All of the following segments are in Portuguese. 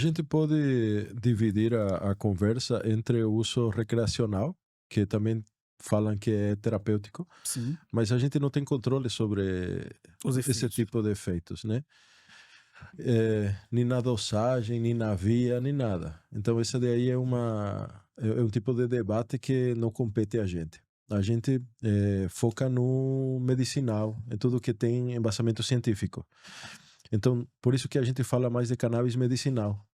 A gente pode dividir a conversa entre o uso recreacional, que também falam que é terapêutico, Sim, mas a gente não tem controle sobre os esse efeitos. tipo de efeitos, né? Nem na dosagem, nem na via, nem nada. Então, esse daí é um tipo de debate que não compete a gente. A gente foca no medicinal, em tudo que tem embasamento científico. Então, por isso que a gente fala mais de cannabis medicinal.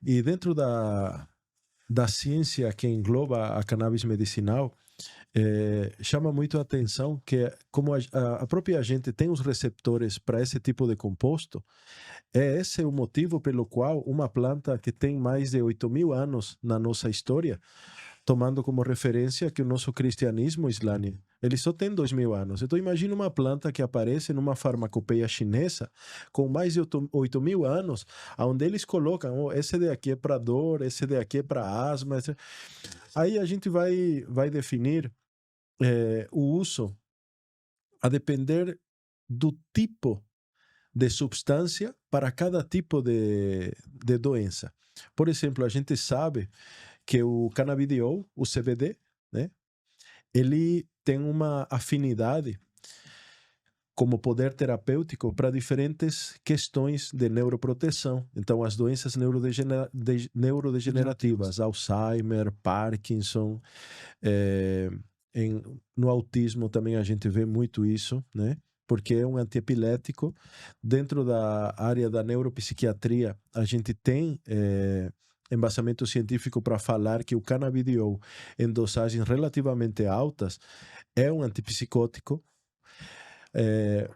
E dentro da ciência que engloba a cannabis medicinal, chama muito a atenção que, como a própria gente tem os receptores para esse tipo de composto, é esse o motivo pelo qual uma planta que tem mais de 8.000 anos na nossa história, tomando como referência que o nosso cristianismo, Islânia, ele só tem 2.000 anos. Então, imagina uma planta que aparece numa farmacopeia chinesa com mais de 8.000 anos, onde eles colocam, oh, esse daqui é para dor, esse daqui é para asma. Aí a gente vai definir o uso a depender do tipo de substância para cada tipo de doença. Por exemplo, a gente sabe que o canabidiol, o CBD, né, ele tem uma afinidade como poder terapêutico para diferentes questões de neuroproteção. Então, as doenças Degenerativos. neurodegenerativas, Alzheimer, Parkinson, eh, no autismo também a gente vê muito isso, né? Porque é um antiepilético. Dentro da área da neuropsiquiatria, a gente tem embasamento científico para falar que o canabidiol, em dosagens relativamente altas, é um antipsicótico. Eh,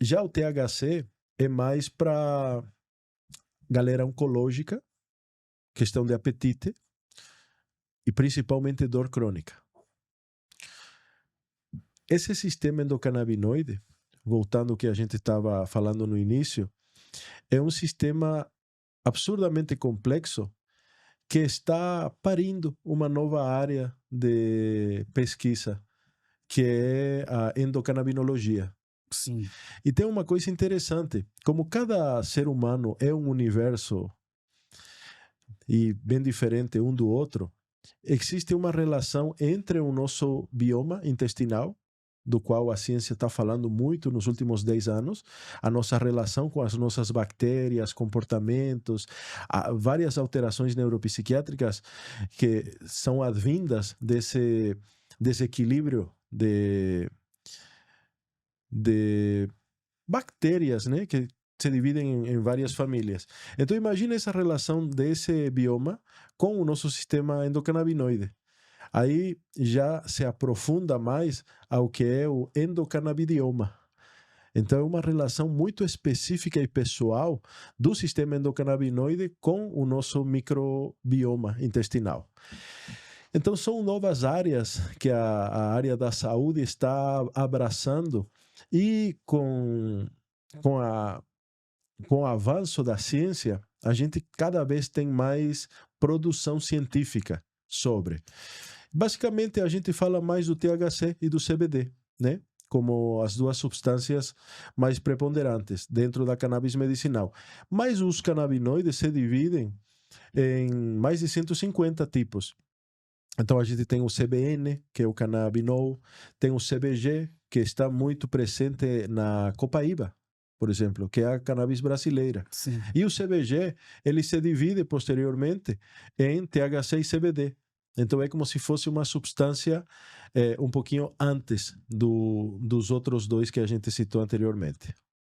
Já o THC é mais para galera oncológica, questão de apetite e principalmente dor crônica. Esse sistema endocannabinoide, voltando ao que a gente estava falando no início, é um sistema absurdamente complexo que está parindo uma nova área de pesquisa, que é a endocannabinologia. Sim, E tem uma coisa interessante, como cada ser humano é um universo e bem diferente um do outro, existe uma relação entre o nosso bioma intestinal, do qual a ciência está falando muito nos últimos 10 anos, a nossa relação com as nossas bactérias, comportamentos, várias alterações neuropsiquiátricas que são advindas desse desequilíbrio de bactérias, né, que se dividem em várias famílias. Então, imagina essa relação desse bioma com o nosso sistema endocannabinoide. Aí já se aprofunda mais ao que é o endocannabidioma. Então, é uma relação muito específica e pessoal do sistema endocannabinoide com o nosso microbioma intestinal. Então, são novas áreas que a área da saúde está abraçando e com, a, com o avanço da ciência, a gente cada vez tem mais produção científica sobre. Basicamente, a gente fala mais do THC e do CBD, né? Como as duas substâncias mais preponderantes dentro da cannabis medicinal. Mas os canabinoides se dividem em mais de 150 tipos. Então, a gente tem o CBN, que é o cannabinol, tem o CBG, que está muito presente na copaíba, por exemplo, que é a cannabis brasileira. sim. E o CBG, ele se divide posteriormente em THC e CBD. Então, é como se fosse uma substância um pouquinho antes dos outros dois que a gente citou anteriormente.